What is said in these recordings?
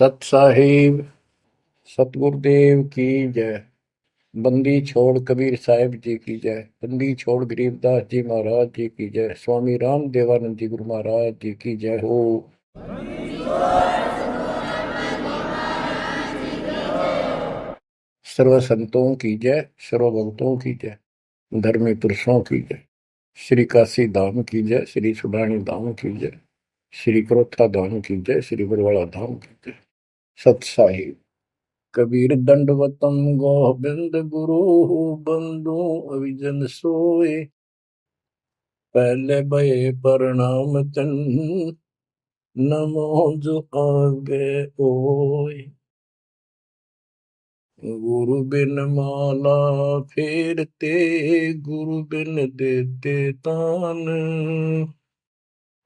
सत साहिब सतगुरुदेव की जय। बंदी छोड़ कबीर साहिब जी की जय। बंदी छोड़ गरीबदास जी महाराज जी की जय। स्वामी राम देवानंद जी गुरु महाराज जी की जय हो। सर्व संतों की जय, सर्व भक्तों की जय, धर्मी पुरुषों की जय। श्री काशी धाम की जय, श्री सुडानी धाम की जय, श्री क्रोथा धाम की जय, श्री बरवाड़ा धाम की जय। सत साहिब कबीर दंडवतम गोविंद गुरु बंधु अविजन सोए। पहले भये प्रणाम तन नमो जो आगे ओए। गुरु बिन माला फेरते, गुरु बिन देते तान,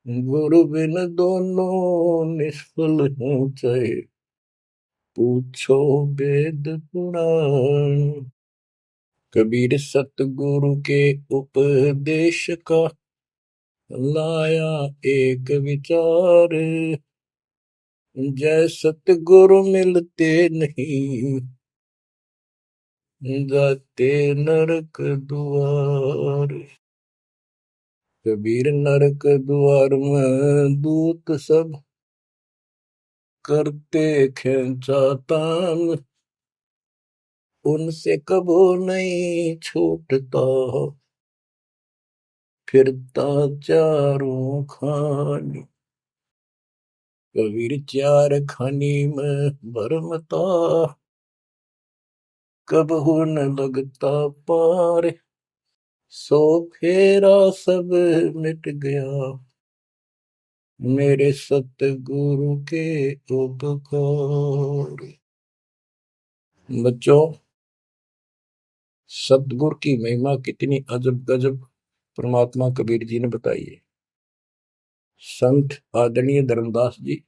गुरु बिन दोनों निष्फल हो चाहे पूछो वेद पुराण। कबीर सतगुरु के उपदेश का लाया एक विचार। जय सतगुरु मिलते नहीं, जाते नरक द्वार। कबीर नरक द्वार में दूत सब करते खेचा तान, उनसे कबो नहीं छूटता फिरता चारों खानी। कबीर चार खानी में भरमता, कबहू न लगता पार। सो फेरा सब मिट गया, मेरे सतगुरु के उपकार। बच्चों, सतगुरु की महिमा कितनी अजब गजब परमात्मा कबीर जी ने बताई है। संत आदरणीय धर्मदास जी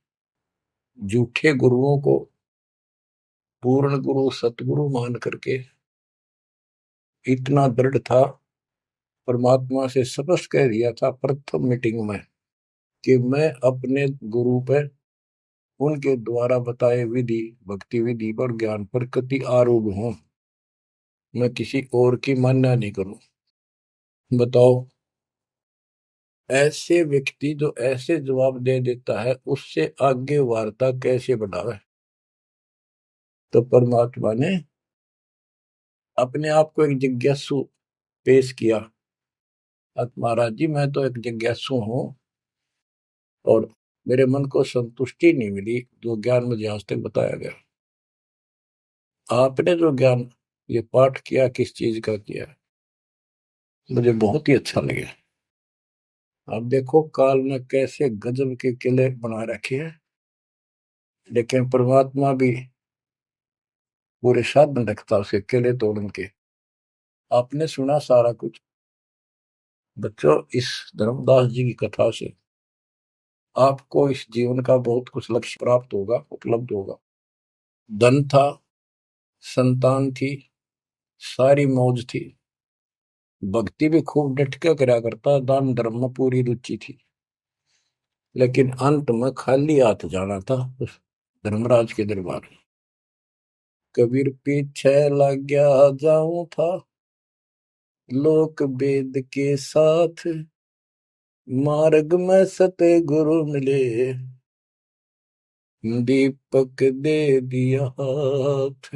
झूठे गुरुओं को पूर्ण गुरु सतगुरु मान करके इतना दृढ़ था, परमात्मा से स्पष्ट कह दिया था प्रथम मीटिंग में कि मैं अपने गुरु पर उनके द्वारा बताए विधि भक्ति विधि पर ज्ञान पर कति आरूढ़ हूं, मैं किसी और की मान्य नहीं करूं। बताओ, ऐसे व्यक्ति जो ऐसे जवाब दे देता है उससे आगे वार्ता कैसे बढ़ावे। तो परमात्मा ने अपने आप को एक जिज्ञासु पेश किया। महाराज जी, मैं तो एक जिज्ञासु हूं और मेरे मन को संतुष्टि नहीं मिली जो ज्ञान मुझे आज तक बताया गया। आपने जो ज्ञान ये पाठ किया किस चीज का किया, मुझे बहुत ही अच्छा लगा। अब देखो काल ने कैसे गजब के किले बना रखे हैं, लेकिन परमात्मा भी पूरे साधन रखता उसके किले तोड़न के। आपने सुना सारा कुछ। बच्चों, इस धर्मदास जी की कथा से आपको इस जीवन का बहुत कुछ लक्ष्य प्राप्त होगा, उपलब्ध होगा। धन था, संतान थी, सारी मौज थी, भक्ति भी खूब डट के करा करता, दान धर्म में पूरी रुचि थी, लेकिन अंत में खाली हाथ जाना था उस धर्मराज के दरबार। कबीर पीछे लग गया जाऊं था, लोक वेद के साथ, मार्ग में सतगुरु मिले, दीपक दे दिया हाथ।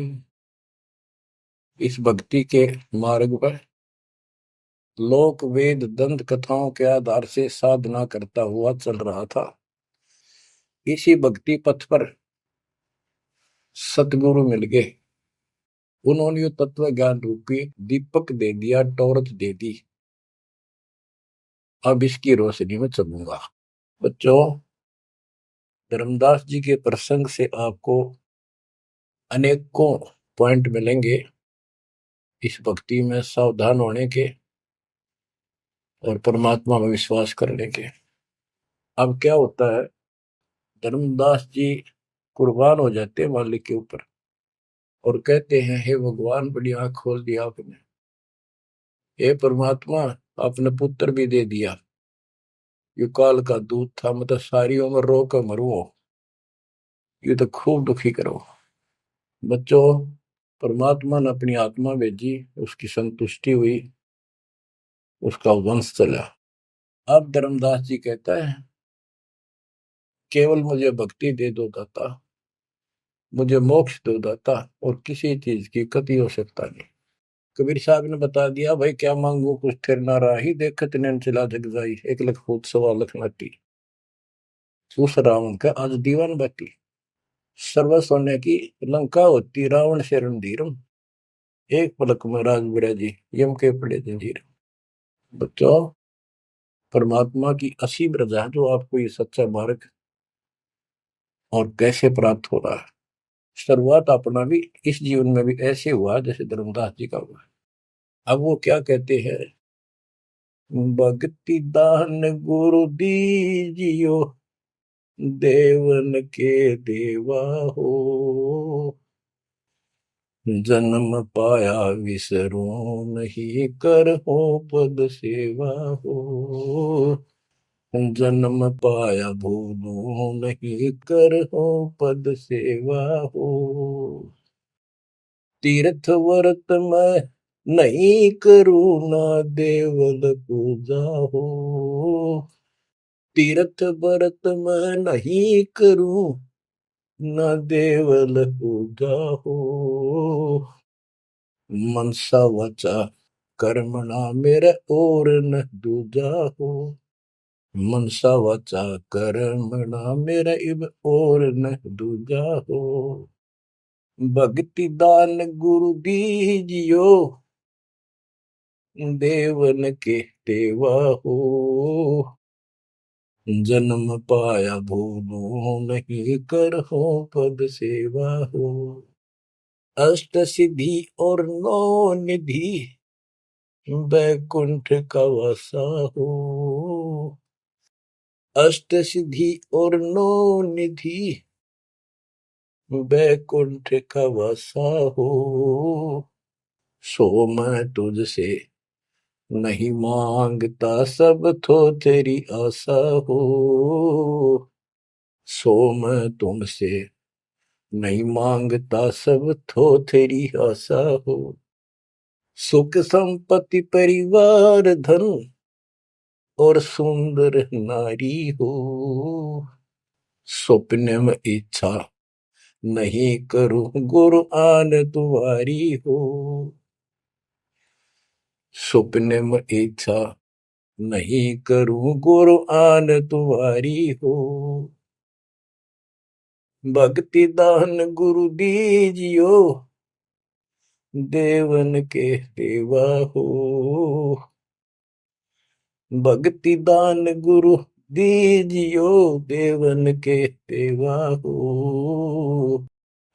इस भक्ति के मार्ग पर लोक वेद दंत कथाओं के आधार से साधना करता हुआ चल रहा था। इसी भक्ति पथ पर सतगुरु मिल गए। उन्होंने यो तत्व ज्ञान रूपी दीपक दे दिया, टॉर्च दे दी। अब इसकी रोशनी में चलूंगा। बच्चों, धर्मदास जी के प्रसंग से आपको अनेकों पॉइंट मिलेंगे इस भक्ति में सावधान होने के और परमात्मा में विश्वास करने के। अब क्या होता है, धर्मदास जी कुर्बान हो जाते हैं मालिक के ऊपर और कहते हैं, हे भगवान, बड़ी आंख खोल दिया आपने। हे परमात्मा, आपने पुत्र भी दे दिया, युकाल का दूध था, मतलब सारी उम्र रो कर मरो। ये तो खूब दुखी करो। बच्चों, परमात्मा ने अपनी आत्मा भेजी, उसकी संतुष्टि हुई, उसका वंश चला। अब धर्मदास जी कहता है, केवल मुझे भक्ति दे दो दाता, मुझे मोक्ष दो दाता, और किसी चीज की कति आवश्यकता नहीं। कबीर साहब ने बता दिया, भाई क्या मांगू कुछ थिर ना राही, देखत नैन चला जग जाई, 1 लाख फूट 1.25 लाख नाटी। उस रावण का आज दीवान बाटी, सर्व सोने की लंका होती, रावण से रणधीरम, एक पलक में राज बिड़ा जी, यम के पड़े जंजीर। बच्चों, परमात्मा की असीम रजा है जो आपको ये सच्चा मार्ग और कैसे प्राप्त हो रहा है। शुरुआत अपना भी इस जीवन में भी ऐसे हुआ जैसे धर्मदास जी का हुआ। अब वो क्या कहते हैं, भक्ति दान गुरु दीजियो, देवन के देवा हो, जन्म पाया विसरो नहीं, कर हो पद सेवा हो, जन्म पाया भूलो नहीं, कर हो पद सेवा हो, तीर्थ व्रत में नहीं करूँ ना, देवल पूजा हो, तीर्थ व्रत में नहीं करूँ ना, देवल पूजा हो, मनसा वचा कर्मणा मेरा और न दूजा हो, मनसा वचा कर्मणा मेरा इब और न दूजा हो, भक्ति दान गुरु दीजियो, देवन के देवा हो, जन्म पाया भूलो नहीं, कर हो पद सेवा हो, अष्ट सिद्धि और 9 निधि, बैकुंठ का वासा हो, अष्ट सिद्धि और 9 निधि, बैकुंठ का वासा हो, सो मैं तुझसे नहीं मांगता, सब तो तेरी आशा हो, सो मैं तुमसे नहीं मांगता, सब तो तेरी आशा हो, सुख संपत्ति परिवार धन और सुंदर नारी हो, स्वप्न में इच्छा नहीं करूं, गुरु आन तुम्हारी हो, स्वप्न में इच्छा नहीं करूं, गुरु आन तुम्हारी हो, भक्ति दान गुरु दीजियो, देवन के देवा हो, भक्ति दान गुरु दीजियो, देवन के देवा हो,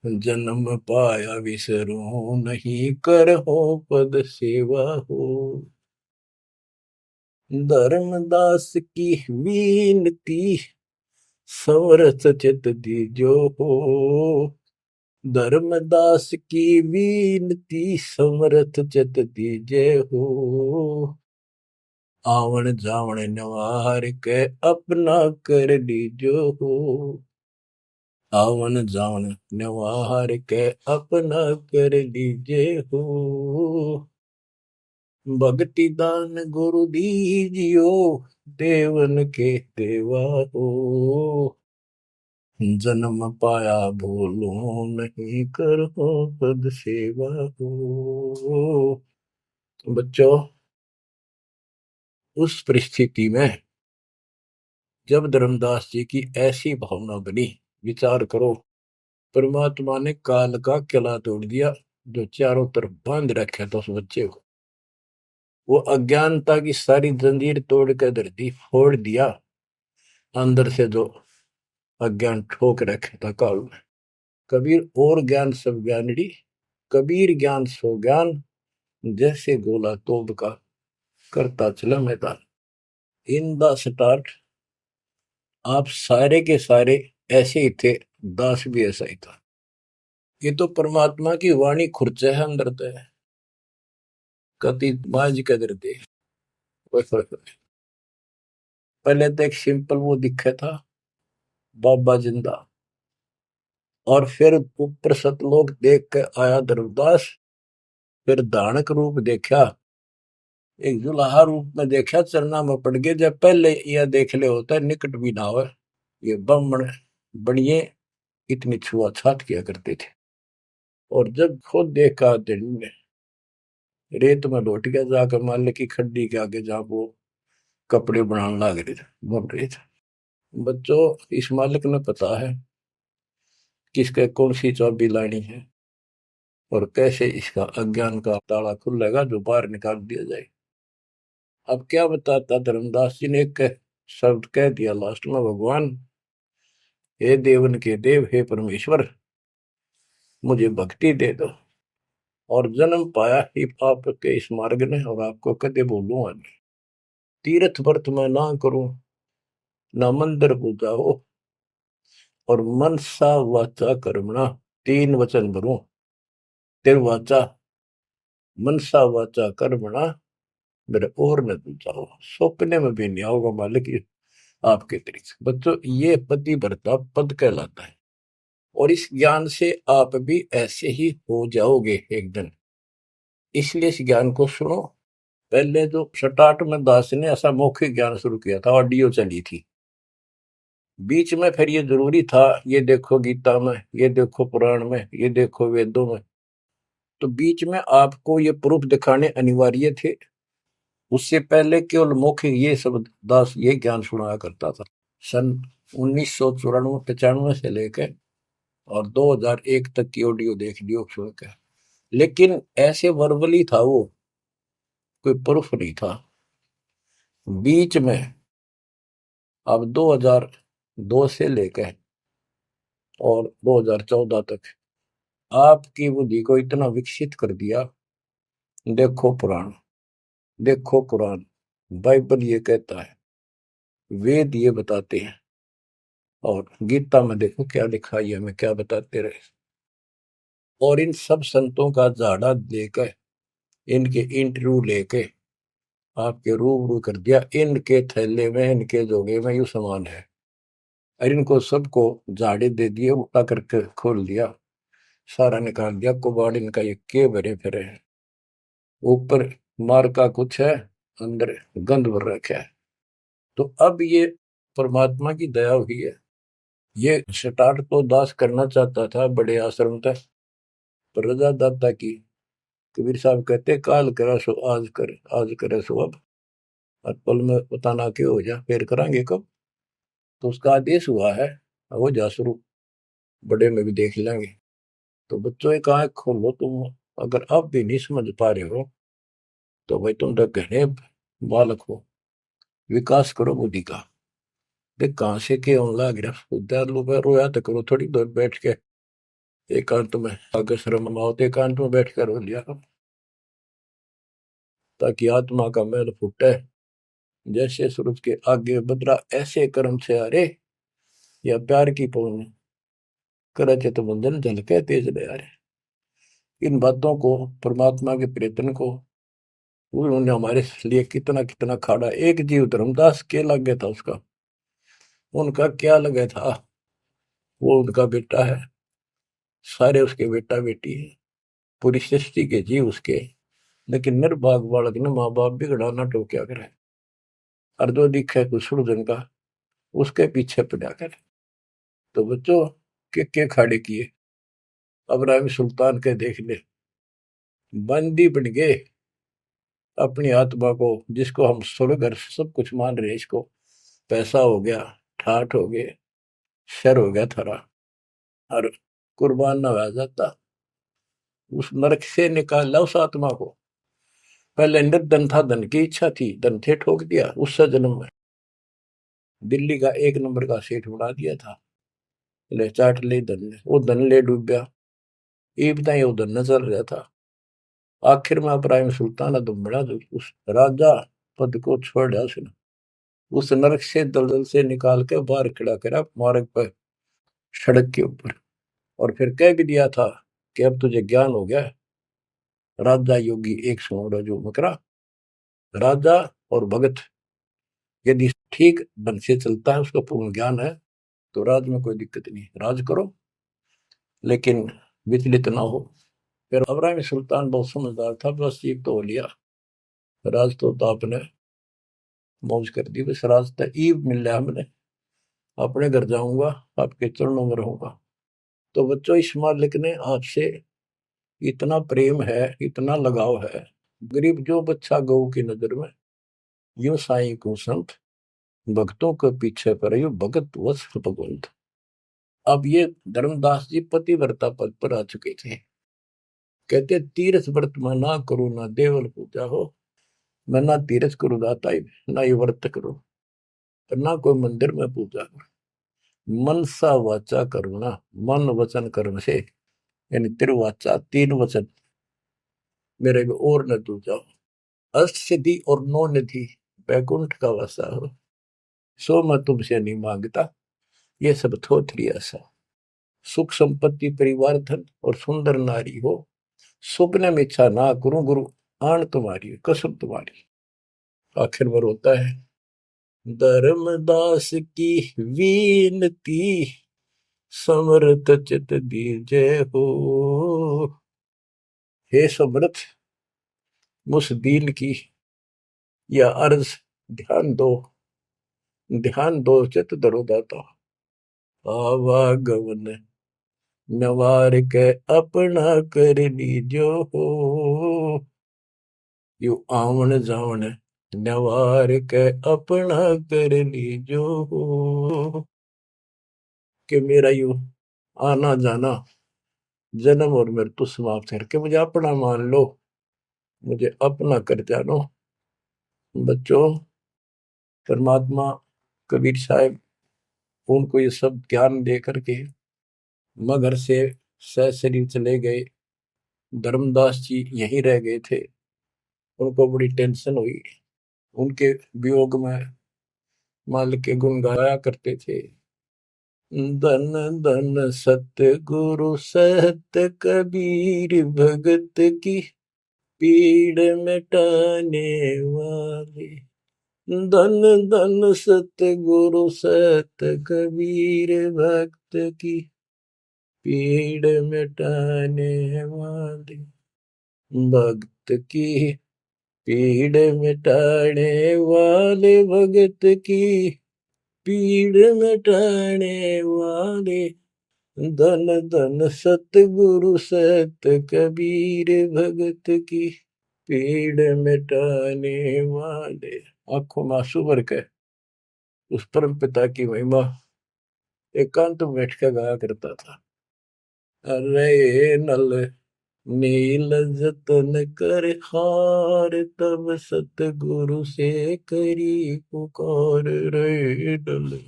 जन्म पाया विसरो नहीं, कर हो पद सेवा हो, धर्मदास की विनती, समरथ चित दीजो हो, धर्मदास की विनती, समरथ चित दीजे हो, आवन जावन नवार के अपना कर लीजो हो, आवन जावन नवार के अपना कर लीजे हो, भक्ति दान गुरु दीजियो, देवन के देवा हो, जन्म पाया भूलो नहीं, करो पद सेवा हो। बच्चों, उस परिस्थिति में जब धर्मदास जी की ऐसी भावना बनी, विचार करो, परमात्मा ने काल का किला तोड़ दिया जो चारों तरफ बांध रखा था उस बच्चे को, वो अज्ञानता की सारी जंजीर तोड़ कर धरती फोड़ दिया, अंदर से जो अज्ञान ठोक रखे था काल में। कबीर और ज्ञान सब ज्ञानड़ी, कबीर ज्ञान सो ज्ञान, जैसे गोला तोप का करता चला मैदान। इन द स्टार्ट आप सारे के सारे ऐसे ही थे, दास भी ऐसा ही था। ये तो परमात्मा की वाणी खुर्च है अंदर तो है, कति माज कदर दे। पहले तो एक सिंपल वो दिखा था, बाबा जिंदा, और फिर ऊपर सतलोक देख के आया धर्मदास, फिर धानक रूप देखा, एक जुलाहा रूप में देखा, चरना में पड़ गए। जब पहले यह देख ले होता है निकट भी ना हो, ये ब्राह्मण बनिए इतनी छुआछात किया करते थे। और जब खुद देखा दिन में रेत में लौट गया, जाकर मालिक की खड्डी के आगे जहां वो कपड़े बनाने लग रहे थे, बन रहे थे। बच्चों, इस मालिक ने पता है किसके कौन सी चाबी लानी है और कैसे इसका अज्ञान का ताला खुलेगा जो बाहर निकाल दिया जाए। अब क्या बताता धर्मदास जी ने, एक शब्द कह दिया लास्ट में, भगवान हे देवन के देव, हे परमेश्वर, मुझे भक्ति दे दो और जन्म पाया ही आपके इस मार्ग ने, और आपको कदे बोलूं आज, तीर्थ व्रत में ना करूं, ना मंदिर पूजा हो, और मनसा वाचा कर्मणा, तीन वचन भरूं, तिरवाचा मनसा वाचा कर्मणा, मेरे और न दूजा हो, सपने में भी नहीं आओगे मालिक आपके तरीके। बच्चों, ये पति भरता पद कहलाता है, और इस ज्ञान से आप भी ऐसे ही हो जाओगे एक दिन। इसलिए इस ज्ञान को सुनो। पहले जो स्टार्ट में दास ने ऐसा मौखिक ज्ञान शुरू किया था, ऑडियो चली थी, बीच में फिर ये जरूरी था, ये देखो गीता में, ये देखो पुराण में, ये देखो वेदों में, तो बीच में आपको ये प्रूफ दिखाने अनिवार्य थे। उससे पहले केवल मौखिक ये सब दास ये ज्ञान सुनाया करता था। सन 1994-95 से लेकर और 2001 तक की ऑडियो देख लियो सुन के, लेकिन ऐसे वर्बली था वो, कोई प्रूफ नहीं था। बीच में अब 2002 से लेकर और 2014 तक आपकी बुद्धि को इतना विकसित कर दिया। देखो पुराण, देखो कुरान, बाइबल ये कहता है, वेद ये बताते हैं, और गीता में देखो क्या लिखा है, हमें क्या बताते रहे। और इन सब संतों का झाड़ा देकर, इनके इंटरव्यू लेके आपके रूबरू कर दिया, इनके थैले में, इनके जोगे में यू सामान है, और इनको सबको झाड़े दे दिए, उल्टा करके खोल दिया, सारा निकाल दिया कुबाड़ इनका, ये के भरे फिरे हैं, ऊपर मार का कुछ है, अंदर गंध भर रखा है। तो अब ये परमात्मा की दया हुई है। ये स्टार्ट तो दास करना चाहता था बड़े आश्रम तक, पर रजा दाता की। कबीर साहब कहते, काल करा सो आज कर, आज करे सो अब, और पल में पता ना क्यों हो जा, फिर करांगे कब। तो उसका आदेश हुआ है, हो जा शुरू, बड़े में भी देख लेंगे। तो बच्चों एक आंख खोलो तुम, अगर अब भी नहीं समझ पा रहे हो तो भाई तुम तो घने बालक हो, विकास करो बुद्धि का। देख कहां से के होने लग रहा, उद्यालु में रोया तो करो थोड़ी देर बैठ के, एकांत में आगे शर्म आओ तो एकांत में बैठ कर रो लिया करो, ताकि आत्मा का मैल फूटे। जैसे सूरज के आगे बदरा, ऐसे कर्म से अरे, या प्यार की पौन करे चित बंधन झलके तेज ले आ रहे। इन बातों को, परमात्मा के प्रेतन को, उन्होंने हमारे लिए कितना कितना खाड़ा। एक जीव धर्मदास के लगे था उसका, उनका क्या लगे था, वो उनका बेटा है, सारे उसके बेटा बेटी है, पूरी सृष्टि के जीव उसके। लेकिन निर्भाग बालक ने माँ बाप बिगड़ा ना टोक्या करे, और जो दिखे कुछ जन का उसके पीछे पड़ा करे। तो बच्चों, के खाड़े किए, अब्राहिम सुल्तान के देख ले, बंदी बन गए अपनी आत्मा को, जिसको हम स्वर्ग और सब कुछ मान रहे, इसको पैसा हो गया, ठाठ हो गए, शर हो गया थारा, और कुर्बान ना हो जाता, उस नरक से निकाला उस आत्मा को। पहले निर्धन था, धन की इच्छा थी, धन थे ठोक दिया, उस जन्म में दिल्ली का एक नंबर का सेठ बना दिया था, ले चाट ले धन ने, वो धन ले डूब गया, ये बताइए वो धन न चल रहा था। आखिर में इब्राहिम सुल्तान अदम बड़ा, जो उस राजा पद को छोड़ा उसने, उस नरक से दलदल से निकाल के बाहर खड़ा करा मार्ग पर, सड़क के ऊपर, और फिर कह भी दिया था कि अब तुझे ज्ञान हो गया। राजा योगी एक सुनो जो मकरा, राजा और भगत यदि ठीक ढंग से चलता है, उसका पूर्ण ज्ञान है, तो राज में कोई दिक्कत नहीं, राज करो। लेकिन विचलित ना हो। फिर इब्राहिम सुल्तान बहुत समझदार था, बस ये तो हो लिया, राज तो आपने मौज कर दी, बस रास्ता ईब मिल रहा हमने, अपने घर जाऊंगा, आपके चरणों में रहूंगा। तो बच्चों, इस मालिक ने आपसे इतना प्रेम है, इतना लगाव है, गरीब जो बच्चा गऊ की नजर में, यूं साईं को संत, भक्तों के पीछे पर यूं भगत वत्स भगवंत। अब ये धर्मदास जी पतिव्रता पद पर आ चुके थे। कहते तीर्थ व्रत में ना करो ना देवल पूजा हो, मैं ना तीर्थ करूँ दाता ही, ना ये व्रत करो, और ना कोई मंदिर में पूजा करो। मन सा वाचा करुणा, मन वचन कर्म से, यानी तिरुवाचा, तीन वचन मेरे को और न तू जाओ। अष्ट सिद्धि और नौ निधि बैकुंठ का वासा हो, सो मैं तुमसे नहीं मांगता, ये सब थोथरी ऐसा। सुख संपत्ति परिवार धन और सुंदर नारी हो, सुपने में इच्छा ना करूं गुरु, आन तुम्हारी कसम तुम्हारी। आखिर में रोता है, धर्मदास की वीनती, समर्थ चित दीजे हो। हे समर्थ, मुझ दीन की या अर्ज ध्यान दो, ध्यान दो चित धरो दाता। आवागमन नवार के अपना कर लीजो हो, यू आवन जावन नवार के अपना कर लीजो हो। कि मेरा यू आना जाना, जन्म और मृत्यु समाप्त करके मुझे अपना मान लो, मुझे अपना कर जानो। बच्चों, परमात्मा कबीर साहब उनको ये सब ज्ञान दे करके मगर से सशरीर चले गए। धर्मदास जी यहीं रह गए थे, उनको बड़ी टेंशन हुई। उनके वियोग में मालिक के गुण गाया करते थे। धन धन सतगुरु सत्य कबीर, भगत की पीड़ मिटाने वाले। धन धन सतगुरु सत्य कबीर, भक्त की पीड़ मिटाने वाले। भक्त की पीड़ मिटाने वाले, भगत की पीड़ मिटाने वाले। धन धन सतगुरु सत्य कबीर, भगत की पीड़ मिटाने वाले। आंखों में आंसू भर के उस परम पिता की महिमा एकांत में बैठ कर गाया करता था। अरे नल नील जतन कर हार, तब सतगुरु से करी पुकार। रे नल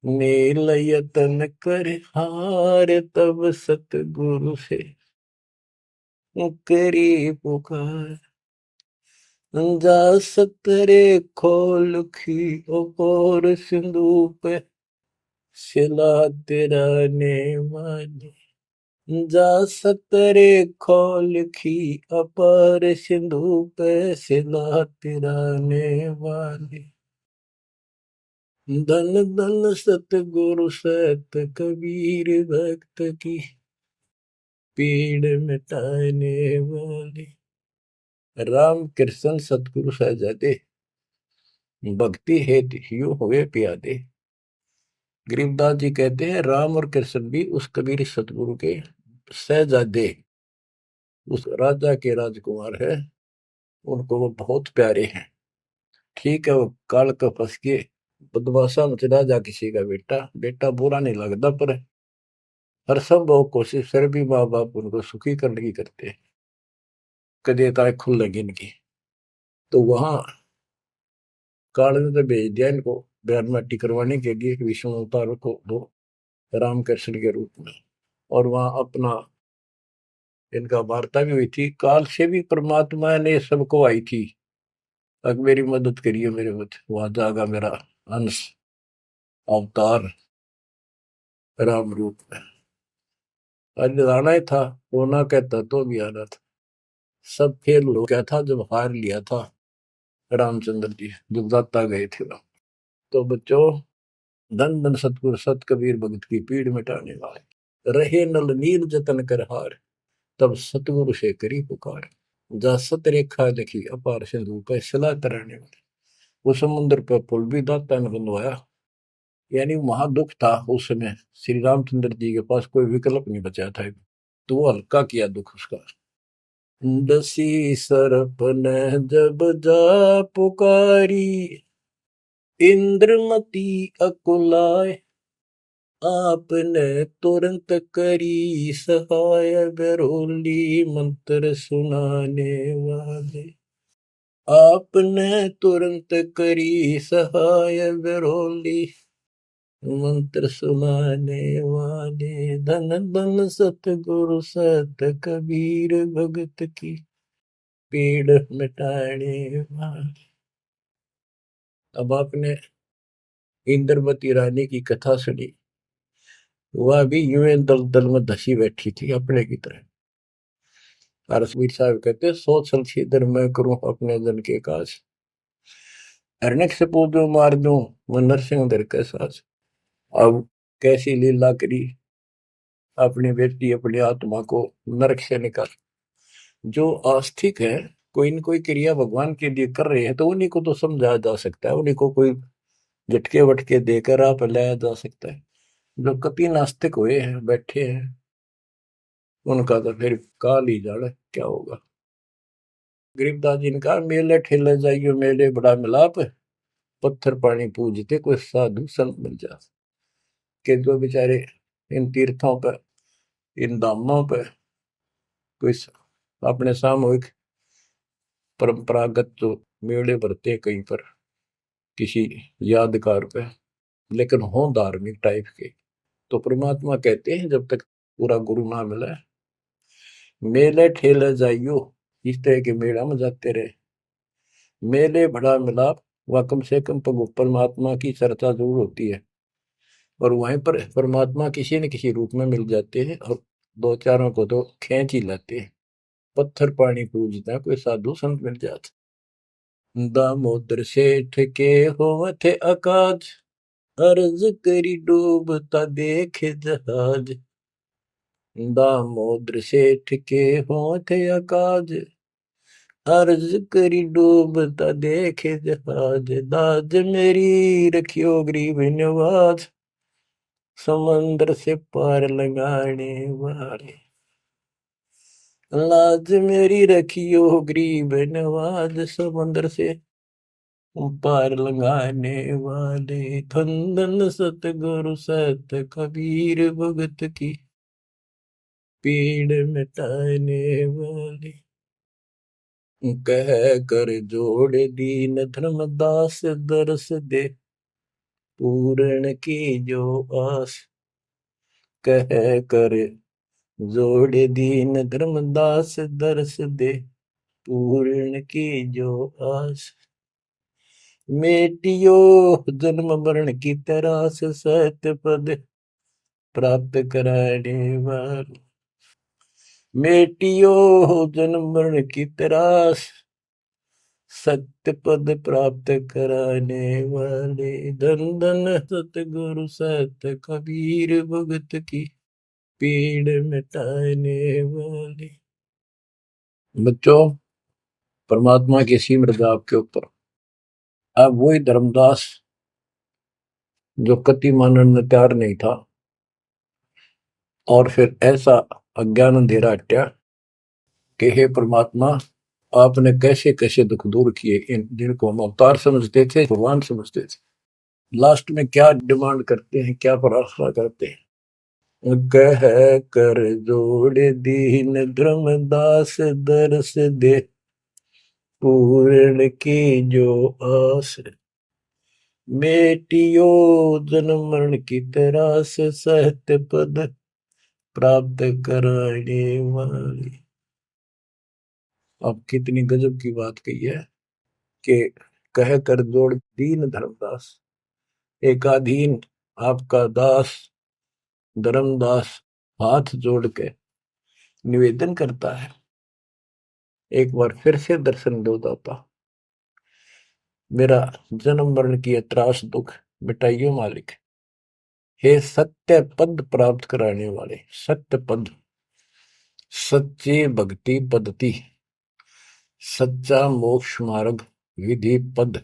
नील यतन कर हार, तब सतगुरु से करी पुकार। जा सतरे खोल खी और सिंधु पे, सिला तेरा ने माने। जा सतरे खोल खी अपार सिंधु पे, सिला तिराने वाले। धन धन सतगुरु सत कबीर, भक्त की पीड़ मिटाने वाले। राम कृष्ण सतगुरु सहजादे, भक्ति हेत ह्यू हुए प्यादे। गरीबदास जी कहते हैं राम और कृष्ण भी उस कबीर सतगुरु के सहजादे, उस राजा के राजकुमार है, उनको वो बहुत प्यारे हैं। ठीक है, वो काल का फंस के बदमाशा मच राजा किसी का बेटा, बेटा बुरा नहीं लगता, पर हर संभव कोशिश फिर भी माँ बाप उनको सुखी करने की करते हैं, कदे ताए खुल लगी इनकी। तो वहां काल ने तो भेज दिया इनको बयान माटी करवाने के लिए विष्णु अवतार को, वो रामकृष्ण के रूप में। और वहां अपना इनका वार्ता भी हुई थी। काल से भी परमात्मा ने सबको आई थी, अब मेरी मदद करिए, मेरे मत वहां जागा मेरा अंश अवतार राम रूप में। आज आना ही था, होना कहता तो भी आना था। सब फेल हो गया था जब हार लिया था रामचंद्र जी, जब दाता गए थे राम। तो बच्चों, धन धन सतगुरु सत कबीर, भगत की पीड़ मिटाने वाले। रहे नल नील जतन कर हार, तब सतगुरु से करी पुकार। जा सत रेखा लिखी अपार सिंधु पे सला तराने वाले। वो समुद्र पर पुल भी दाता ने बनवाया। यानी वहां दुख था उस समय, श्री रामचंद्र जी के पास कोई विकल्प नहीं बचा था, तो वो हल्का किया दुख उसका। दसी सरप ने जब जा पुकारी, इंद्रमती अकुलाय, आपने तुरंत करी सहाय, बरोली मंत्र सुनाने वाले। आपने तुरंत करी सहाय, बरोली मंत्र सुनाने वाले। धन धन सतगुरु सत कबीर, भगत की पीड़ मिटाने वाले। अब आपने इंद्रमती रानी की कथा सुनी, वह भी यूं दल दल में धसी बैठी थी अपने की तरह। रसवीर साहब कहते, सोच छलछीदर मैं करूं अपने जन के काज, हरनेक से पूजो मार दूं मैं नरसिंह दर के साज। अब कैसी लीला करी अपनी बेटी अपनी आत्मा को नरक से निकाल। जो आस्तिक है, कोई न कोई क्रिया भगवान के लिए कर रहे हैं, तो उन्हीं को तो समझाया जा सकता है, उन्हीं को कोई झटके वटके देकर आप लाया जा सकता है। जो कति नास्तिक हुए हैं बैठे हैं, उनका तो फिर काल ही जाने क्या होगा। गरीबदास जी ने कहा, मेले ठेले जाइयो मेले बड़ा मिलाप, पत्थर पानी पूजते कोई साधु संत मिल जा। के जो बेचारे इन तीर्थों पर, इन धामों पर कोई अपने सामूहिक परंपरागत जो मेले भरते कहीं पर किसी यादगार पे, लेकिन हो धार्मिक टाइप के, तो परमात्मा कहते हैं जब तक पूरा गुरु ना मिला, मेले ठेले जाइयो, इस तरह के मेला में जाते रहे, मेले बड़ा मिलाप, वह कम से कम परमात्मा की चर्चा जरूर होती है, और वहीं पर परमात्मा किसी न किसी रूप में मिल जाते हैं, और दो चारों को तो खींच ही लाते हैं। पत्थर पानी पूजता कोई साधु संत मिल जाता। दामोदर सेठ के होवत अकाज, अर्ज करी डूबता देखे जहाज। दामोदर सेठ के होवत अकाज, अर्ज करी डूबता देखे जहाज। दाज मेरी रखियो गरीब नवाज, समंदर से पार लगाने वाले। लाज मेरी रखियो गरीब नवाज, समंदर से पार लगाने वाले। धन सतगुरु सत कबीर, भगत की पीड़ मिटाने वाले। कह कर जोड़ दीन धर्मदास, दरस दे पूर्ण की जो आस। कह कर जोड़ दीन धर्मदास, दरस दे पूर्ण की जो आस। मेटियो जन्म मरण की तरास, सत्य पद प्राप्त कराने वाले। मेटियो जन्म मरण की तरास, सत्य पद प्राप्त कराने वाले। धन धन सतगुरु सत कबीर, भगत की पीड़ मिटाने वाले। बच्चों, परमात्मा की सी मृदा आपके ऊपर। अब वही धर्मदास जो कति मानने में तैयार नहीं था, और फिर ऐसा अज्ञान अंधेरा हटा कि हे परमात्मा, आपने कैसे कैसे दुख दूर किए, इन जिनको हम अवतार समझते थे, भगवान समझते थे, लास्ट में क्या डिमांड करते हैं, क्या प्रार्थना करते हैं। कह कर जोड़ दीन धर्मदास, दरस दे पूर्ण की जो आस। मेटियो जन्म मरण की तरास, सहत पद प्राप्त कराने वाली। अब कितनी गजब की बात कही है कि कह कर जोड़ दीन धर्मदास, एक अधीन आपका दास धर्मदास हाथ जोड़ के निवेदन करता है, एक बार फिर से दर्शन दो दाता, मेरा जन्म मरण की त्रास दुख मिटाइयो मालिक। हे सत्य पद प्राप्त कराने वाले, सत्य पद, सच्ची भक्ति पद्धति, सच्चा मोक्ष मार्ग विधि पद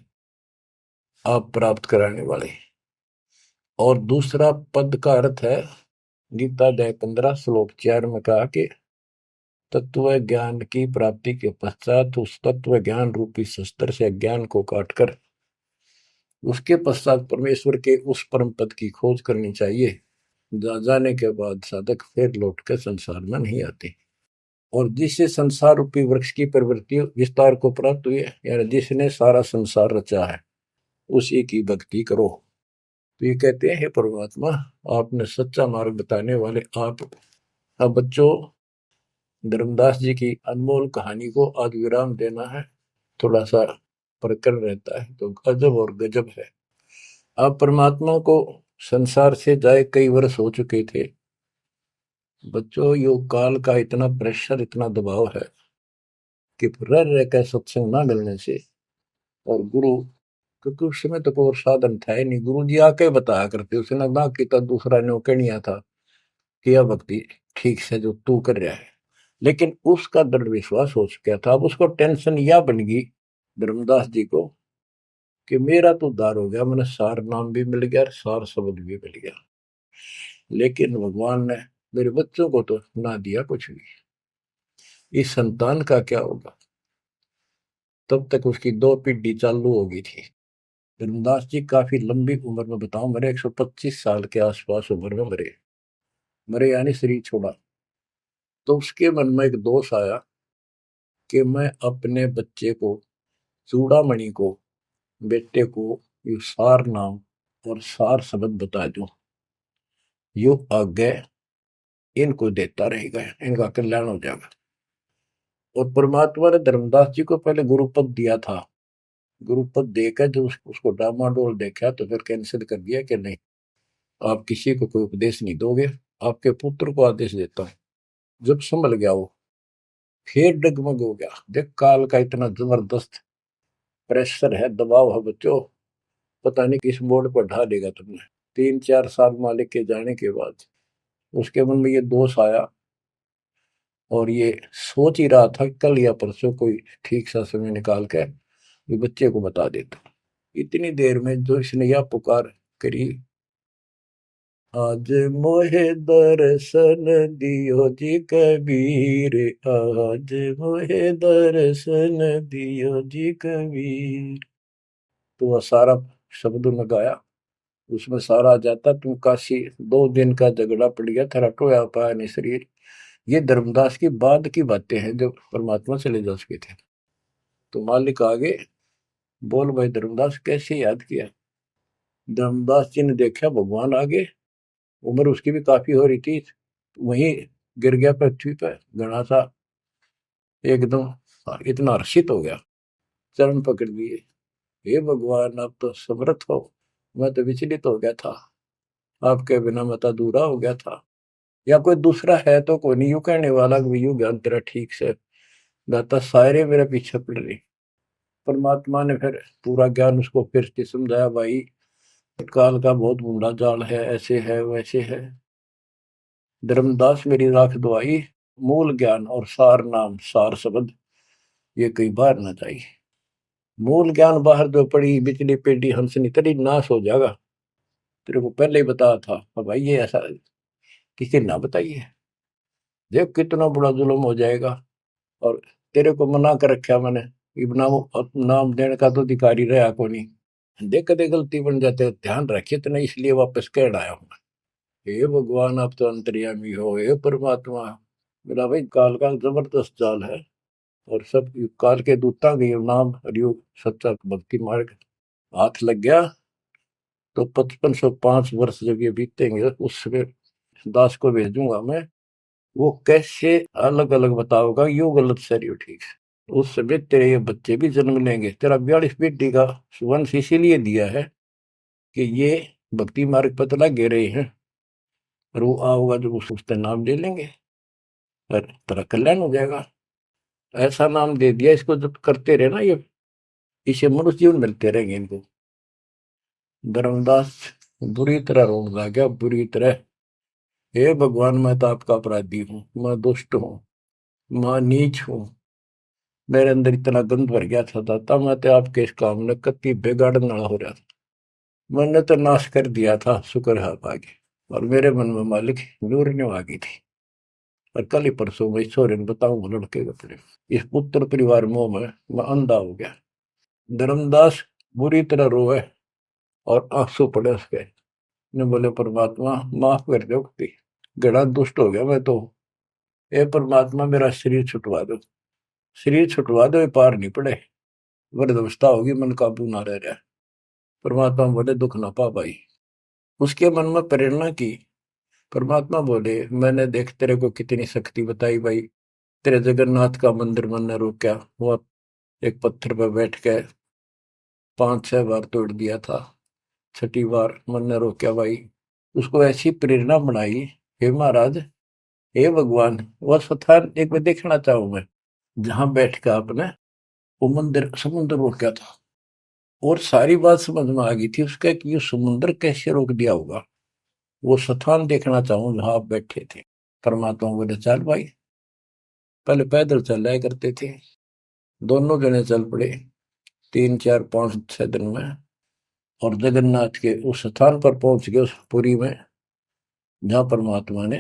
आप प्राप्त कराने वाले। और दूसरा पद का अर्थ है, गीता अध्याय 15 श्लोक 4 में कहा कि तत्व ज्ञान की प्राप्ति के पश्चात उस तत्व ज्ञान रूपी शस्त्र से ज्ञान को काटकर उसके पश्चात परमेश्वर के उस परम पद की खोज करनी चाहिए। जाने के बाद साधक फिर लौट कर संसार में नहीं आते। और जिससे संसार रूपी वृक्ष की प्रवृत्ति विस्तार को प्राप्त हुई है, यानी जिसने सारा संसार रचा है, उसी की भक्ति करो। तो ये कहते हैं, हे परमात्मा, आपने सच्चा मार्ग बताने वाले आप। अब बच्चों, धर्मदास जी की अनमोल कहानी को आज विराम देना है। थोड़ा सा प्रकरण रहता है तो गजब और गजब है। आप परमात्मा को संसार से जाए कई वर्ष हो चुके थे। बच्चों, योग काल का इतना प्रेशर, इतना दबाव है कि रह रह कर सत्संग ना मिलने से, और गुरु, क्योंकि उस समय तो कोई और साधन था ही नहीं, गुरु जी आके बताया करते, उसने ना किया दूसरा न्यों नहीं था कि यह भक्ति ठीक से जो तू कर रहा है। लेकिन उसका दृढ़ विश्वास हो चुका था। अब उसको टेंशन यह बन गई धर्मदास जी को कि मेरा तो उद्धार हो गया, मैंने सार नाम भी मिल गया, सार शब्द भी मिल गया, लेकिन भगवान ने मेरे बच्चों को तो ना दिया कुछ भी। इस संतान का क्या होगा? तब तक उसकी 2 पीढ़ी चालू हो गई थी। धर्मदास जी काफी लंबी उम्र में, बताऊं, मेरे 125 साल के आसपास उम्र में मरे। मरे यानी शरीर छोड़ा। तो उसके मन में एक दोष आया कि मैं अपने बच्चे को, चूड़ामणि को, बेटे को ये सार नाम और सार शब्द बता दूं, यो आगे इनको देता रहेगा, इनका कल्याण हो जाएगा। और परमात्मा ने धर्मदास जी को पहले गुरुपद दिया था। गुरुपद देकर जो उसको डामाडोल देखा तो फिर कैंसिल कर दिया कि नहीं, आप किसी को कोई उपदेश नहीं दोगे, आपके पुत्र को आदेश देता हूं। जब संभल गया वो, फिर डगमग हो गया। देख, काल का इतना जबरदस्त प्रेशर है, दबाव है बच्चों, पता नहीं किस मोड़ पर ढा देगा तुमने। 3-4 साल मालिक के जाने के बाद उसके मन में ये दोष आया, और ये सोच ही रहा था कल या परसों कोई ठीक सा समय निकाल कर ये बच्चे को बता देता। इतनी देर में जो इसने यह पुकार करी, आज मोहे दर्शन दियो जी कबीर, आज मोहे दर्शन दियो जी कबीर। तो वह सारा शब्द में गाया, उसमें सारा आ जाता, तुम काशी 2 दिन का झगड़ा पड़ गया, तेरा टोया पाया नहीं शरीर। ये धर्मदास की बाद की बातें हैं जब परमात्मा चले जा चुके थे। तो मालिक आगे बोल, भाई धर्मदास कैसे याद किया? धर्मदास जी ने देखा भगवान आगे, उम्र उसकी भी काफी हो रही थी, वहीं गिर गया पृथ्वी पर घना सा, एकदम इतना हर्षित हो गया, चरण पकड़ लिए। हे भगवान, आप तो समर्थ हो, मैं तो विचलित हो गया था, आपके बिना मैं तो अधूरा हो गया था, या कोई दूसरा है तो कोई नहीं। यूं कहने वाला कि यूं ज्ञान तेरा ठीक से दाता, सारे मेरे पीछे पड़ रही। परमात्मा ने फिर पूरा ज्ञान उसको फिर से समझाया, भाई काल का बहुत बूढ़ा जाल है, ऐसे है वैसे है। धर्मदास मेरी राख दवाई, मूल ज्ञान और सार नाम सार शब्द ये कहीं बाहर ना जाए। मूल ज्ञान बाहर जो पड़ी बिजली पेटी हंसनी तेरी नाश हो जाएगा। तेरे को पहले ही बताया था। अब भाई ये ऐसा किसी ना बताइए, देख कितना बड़ा जुल्म हो जाएगा। और तेरे को मना कर रखा मैंने, नाम देने का तो अधिकारी रहा को नहीं। देख कदे गलती बन जाते, ध्यान रखिए तो नहीं, इसलिए वापस कह आया हूं। हे भगवान, आप तो अंतर्यामी हो, हे परमात्मा। मेरा भाई काल का जबरदस्त जाल है, और सब काल के दूता के नाम हरियोग सच्चा भक्ति मार्ग हाथ लग गया तो 5505 वर्ष जब ये बीतेंगे उस समय दास को भेजूंगा मैं, वो कैसे अलग अलग बताओगा, यू गलत सही ठीक है। उस समय तेरे ये बच्चे भी जन्म लेंगे। तेरा 42 पीढ़ी का वंश इसीलिए दिया है कि ये भक्ति मार्ग पर तो लगे रहे हैं, और वो आओगा जो उसका नाम ले लेंगे और तेरा कल्याण हो जाएगा। ऐसा नाम दे दिया, इसको जब करते रहे ना, ये इसे मनुष्य जीवन मिलते रहेंगे इनको। धर्मदास बुरी तरह रोने लगा, बुरी तरह। हे भगवान, मैं तो आपका अपराधी हूँ, मैं दुष्ट हूँ, मैं नीच हूँ। मेरे अंदर इतना गंद भर गया था दाता, मैं तो आपके इस काम ने कति बिगाड़ने वाला हो रहा था। मैंने तो नाश कर दिया था, शुक्र है आप आगे। और मेरे मन में मालिक नूरने आ गई थी। और कल ही परसों मैं ईश्वर बताऊंगा लड़के के अपने इस पुत्र परिवार मोह में मैं अंधा हो गया। धर्मदास बुरी तरह रोए और आंसू पड़े उसके। ने बोले परमात्मा माफ कर दो, गड़ा दुष्ट हो गया मैं तो। ए परमात्मा, मेरा शरीर छुटवा दो, शरीर छुटवा दो, ये पार नहीं पड़े, वृद्धावस्था होगी, मन काबू ना रह रहा। परमात्मा बोले दुख ना पा भाई। उसके मन में प्रेरणा की। परमात्मा बोले मैंने देख तेरे को कितनी शक्ति बताई भाई। तेरे जगन्नाथ का मंदिर मैंने रोका, वो एक पत्थर पर बैठ के 5-6 बार तोड़ दिया था, छठी बार मैंने रोका भाई। उसको ऐसी प्रेरणा बनाई, हे महाराज, हे भगवान, वह स्थान एक बार देखना चाहूं मैं जहां बैठ के आपने वो मंदिर समुद्र रोका था। और सारी बात समझ में आ गई थी उसका कि ये समुद्र कैसे रोक दिया होगा। वो स्थान देखना चाहूं जहां आप बैठे थे। परमात्मा बोले चल भाई। पहले पैदल चल रहा करते थे, दोनों जने चल पड़े 3-4-5-6 दिन में। और जगन्नाथ के उस स्थान पर पहुंच गए, उस पुरी में जहां परमात्मा ने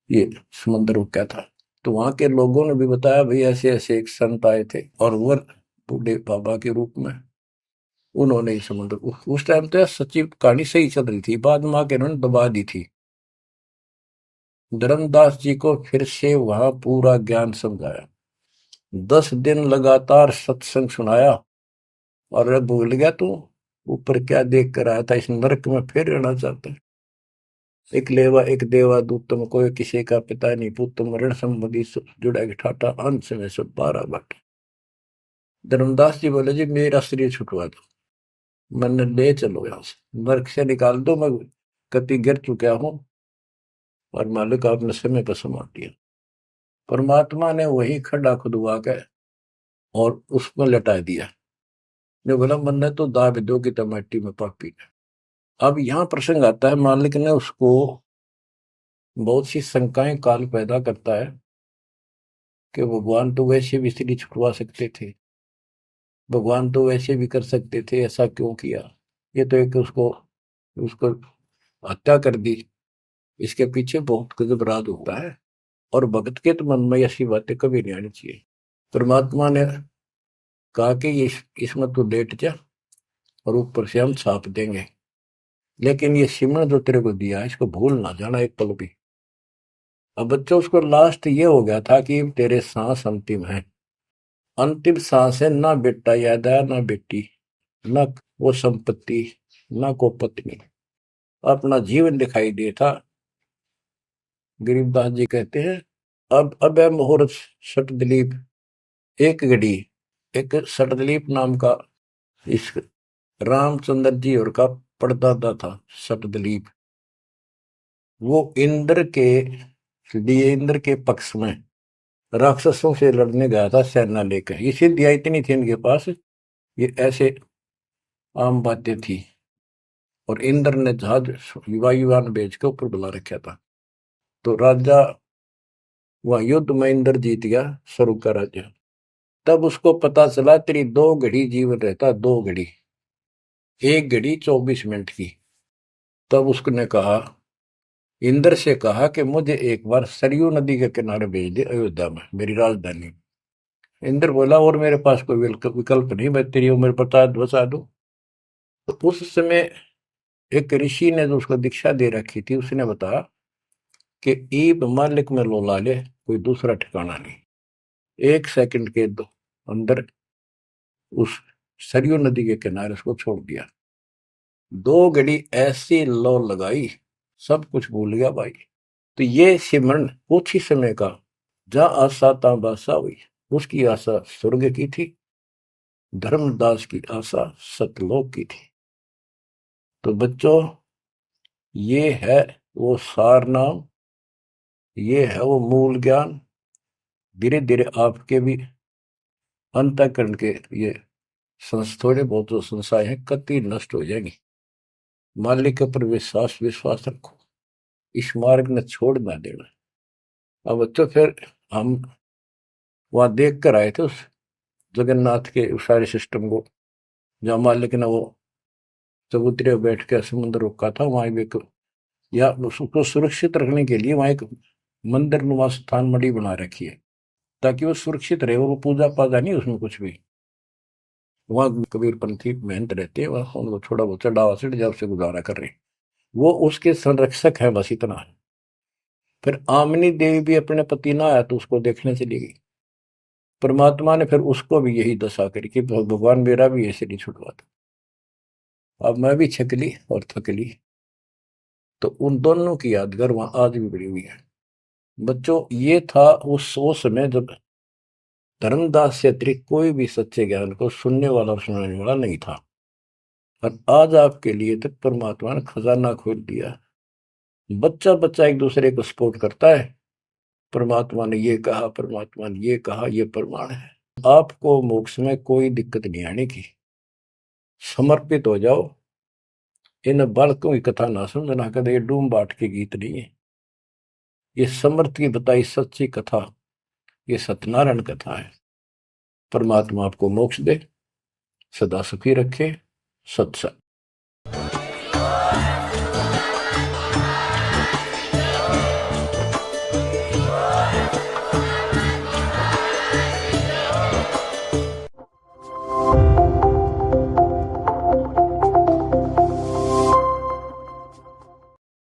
ये समुद्र रोका था। तो वहां के लोगों ने भी बताया भाई ऐसे ऐसे एक संत आए थे और वो बूढ़े बाबा के रूप में उन्होंने ही समुद्र उस टाइम तो सच्ची कहानी सही चल रही थी, बाद में आके उन्होंने दबा दी थी। धर्मदास जी को फिर से वहां पूरा ज्ञान समझाया, 10 दिन लगातार सत्संग सुनाया। और अब भूल गया तू ऊपर क्या देख कर आया था, इस नरक में फिर रहना चाहता है। एक लेवा एक देवा दूत तुम कोई किसी का पिता नहीं पूत, तुम ऋण संबंधी जुड़ा के ठाटा अंश में सब 12 बाटे। धर्मदास जी बोले जी मेरा शरीर छुटवा दो, मैंने ले चलो यहां से, नरक से निकाल दो, मैं कति गिर चुका हूं और मालिक आपने समय पर संभाल दिया। परमात्मा ने वही खड्डा खुदवा के और उसमें लटा दिया। जो बोला मैंने तो दाब दो की टमाटी में पापी। अब यहाँ प्रसंग आता है, मालिक ने उसको बहुत सी शंकाएं काल पैदा करता है कि भगवान तो वैसे भी स्त्री छुड़वा सकते थे, भगवान तो वैसे भी कर सकते थे, ऐसा क्यों किया। ये तो एक उसको उसको हत्या कर दी। इसके पीछे बहुत गजब राज होता है। और भगत के तो मन में ऐसी बातें कभी नहीं आनी चाहिए। परमात्मा ने कहा कि इसमें तो लेट जा और ऊपर से हम छाप देंगे, लेकिन ये सिमरन जो तेरे को दिया इसको भूल ना जाना एक पल भी। अब बच्चों उसको लास्ट ये हो गया था कि तेरे सांस अंतिम है, अंतिम सांस है, ना बेटा याद आया ना बेटी, ना वो संपत्ति, ना को पत्नी, अपना जीवन दिखाई दे था। गरीबदास जी कहते हैं अब है मुहूर्त सटदलीप एक घड़ी। एक सटदलीप नाम का इस रामचंद्र जी और का परदादा था सटदलीप। वो इंद्र के लिए इंद्र के पक्ष में राक्षसों से लड़ने गया था सेना लेकर। ये सिद्धियां इतनी थी इनके पास, ये ऐसे आम बातें थी। और इंद्र ने जहाज वायुयान भेज के ऊपर बुला रखा था। तो राजा वहां युद्ध में इंद्र जीत गया, स्वर्ग का राजा। तब उसको पता चला तेरी 2 घड़ी जीवन रहता, 2 घड़ी, 1 घड़ी 24 मिनट की। तब उसने कहा, इंद्र से कहा कि मुझे एक बार सरयू नदी के किनारे भेज दे अयोध्या में, मेरी राजधानी। इंद्र बोला और मेरे पास कोई विकल्प नहीं, मैं तेरी उम्र बता दूं। तो उस समय एक ऋषि ने जो उसको दीक्षा दे रखी थी उसने बताया कि ईब मालिक में लोला ले, कोई दूसरा ठिकाना नहीं। 1 सेकंड के अंदर उस सरयू नदी के किनारे उसको छोड़ दिया। 2 घड़ी ऐसी लो लगाई, सब कुछ भूल गया भाई। तो ये सिमरन कुछ ही समय का, जहां आशा ता बासा हुई। उसकी आशा स्वर्ग की थी, धर्मदास की आशा सतलोक की थी। तो बच्चों ये है वो सार नाम, ये है वो मूल ज्ञान। धीरे धीरे आपके भी अंतःकरण के ये थोड़े बहुत जो संशय है कति नष्ट हो जाएंगी। मालिक के ऊपर विश्वास विश्वास रखो, इस मार्ग ने छोड़ ना देना। अब तो फिर हम वहां देख कर आए थे उस जगन्नाथ के उस सारे सिस्टम को, जहाँ मालिक ने वो चबूतरे बैठ के समुद्र रोका था, वहां भी या उसको सुरक्षित रखने के लिए वहां एक मंदिर नुमा स्थान मणि बना रखी है, ताकि वो सुरक्षित रहे और वो पूजा पाजा नहीं उसमें कुछ भी। वहां कबीरपंथी मेहनत रहते हैं, वहां उनको थोड़ा बहुत चढ़ावा चढ़ जाओ से गुजारा कर रहे हैं, वो उसके संरक्षक है, बस इतना है। फिर आमनी देवी भी अपने पति ना आया तो उसको देखने चली गई। परमात्मा ने फिर उसको भी यही दशा करी कि भगवान मेरा भी ऐसे नहीं छुड़वाता। अब मैं भी छकली और थकली, तो उन दोनों की यादगार वहां आज भी बड़ी हुई है। बच्चों, ये था उस समय जब धर्मदास से अतिरिक्त कोई भी सच्चे ज्ञान को सुनने वाला और सुनाने वाला नहीं था, और आज आपके लिए तो परमात्मा ने खजाना खोल दिया। बच्चा बच्चा एक दूसरे को सपोर्ट करता है, परमात्मा ने ये कहा, परमात्मा ने ये कहा, ये प्रमाण है। आपको मोक्ष में कोई दिक्कत नहीं आने की। समर्पित हो जाओ। इन बालकों की कथा ना समझना कदे, ये डूम बाट के गीत नहीं है, ये समर्थ की बताई सच्ची कथा, ये सत्यनारायण कथा है। परमात्मा आपको मोक्ष दे, सदा सुखी रखे। सत्संग।